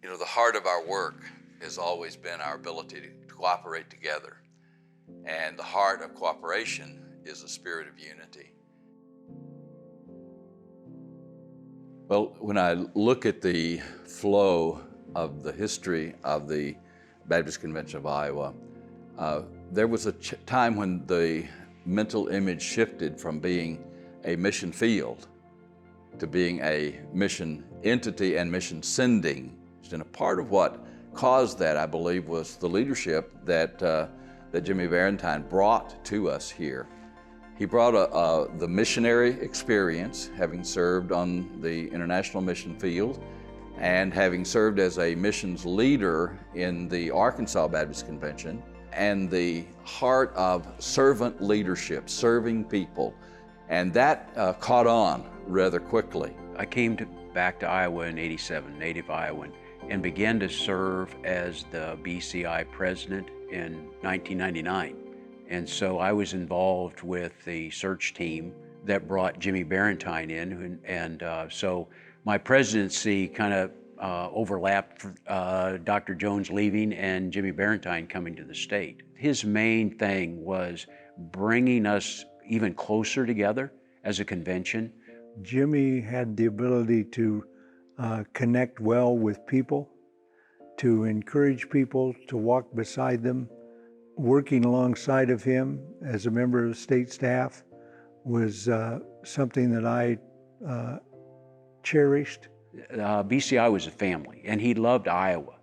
You know, the heart of our work has always been our ability to cooperate together. And the heart of cooperation is a spirit of unity. Well, when I look at the flow of the history of the Baptist Convention of Iowa, there was a time when the mental image shifted from being a mission field to being a mission entity and mission sending. And a part of what caused that, I believe, was the leadership that Jimmy Valentine brought to us here. He brought the missionary experience, having served on the international mission field and having served as a missions leader in the Arkansas Baptist Convention, and the heart of servant leadership, serving people. And that caught on rather quickly. I came back to Iowa in '87, native Iowan, and began to serve as the BCI president in 1999. And so I was involved with the search team that brought Jimmy Valentine in, and so my presidency kind of overlapped Dr. Jones leaving and Jimmy Valentine coming to the state. His main thing was bringing us even closer together as a convention. Jimmy had the ability to connect well with people, to encourage people, to walk beside them. Working alongside of him as a member of the state staff was something that I cherished. BCI was a family, and he loved Iowa.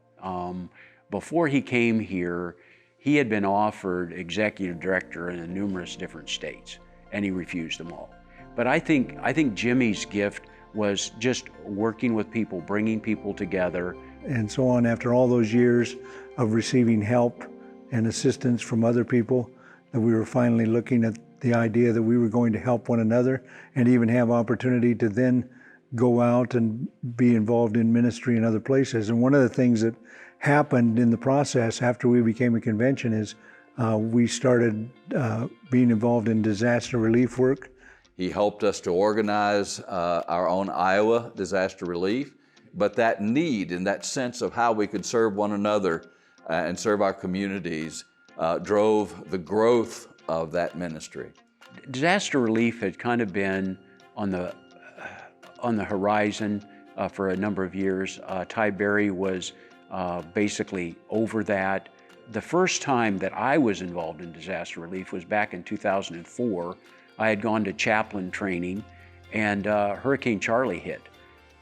Before he came here, he had been offered executive director in numerous different states, and he refused them all. But I think Jimmy's gift was just working with people, bringing people together. And so on, after all those years of receiving help and assistance from other people, that we were finally looking at the idea that we were going to help one another and even have opportunity to then go out and be involved in ministry in other places. And one of the things that happened in the process after we became a convention is we started being involved in disaster relief work. He helped us to organize our own Iowa disaster relief, but that need and that sense of how we could serve one another and serve our communities drove the growth of that ministry. Disaster relief had kind of been on the horizon for a number of years. Ty Berry was basically over that. The first time that I was involved in disaster relief was back in 2004. I had gone to chaplain training, and Hurricane Charlie hit.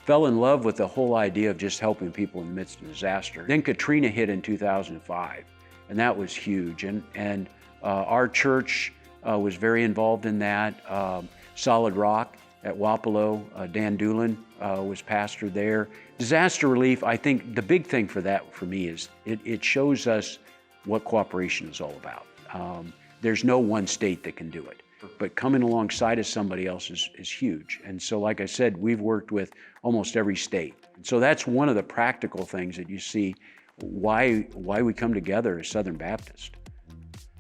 Fell in love with the whole idea of just helping people in the midst of disaster. Then Katrina hit in 2005, and that was huge. And our church was very involved in that. Solid Rock at Wapello, Dan Doolin was pastor there. Disaster relief, I think the big thing for that for me is it shows us what cooperation is all about. There's no one state that can do it, but coming alongside of somebody else is huge. And so, like I said, we've worked with almost every state. And so that's one of the practical things that you see why we come together as Southern Baptist.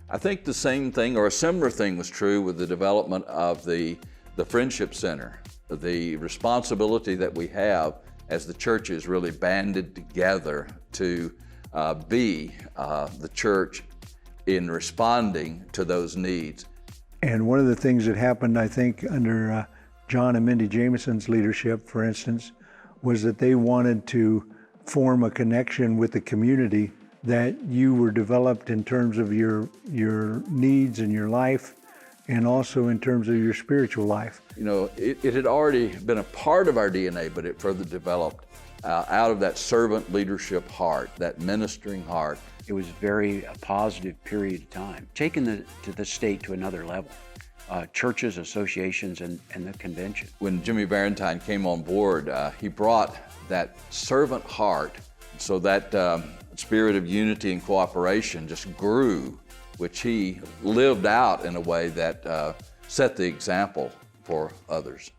I think the same thing or a similar thing was true with the development of the Friendship Center. The responsibility that we have as the churches really banded together to be the church in responding to those needs. And one of the things that happened, I think, under John and Mindy Jameson's leadership, for instance, was that they wanted to form a connection with the community, that you were developed in terms of your needs and your life, and also in terms of your spiritual life. You know, it had already been a part of our DNA, but it further developed out of that servant leadership heart, that ministering heart. It was a very positive period of time, taking the state to another level. Churches, associations, and the convention. When Jimmy Valentine came on board, he brought that servant heart, so that spirit of unity and cooperation just grew, which he lived out in a way that set the example for others.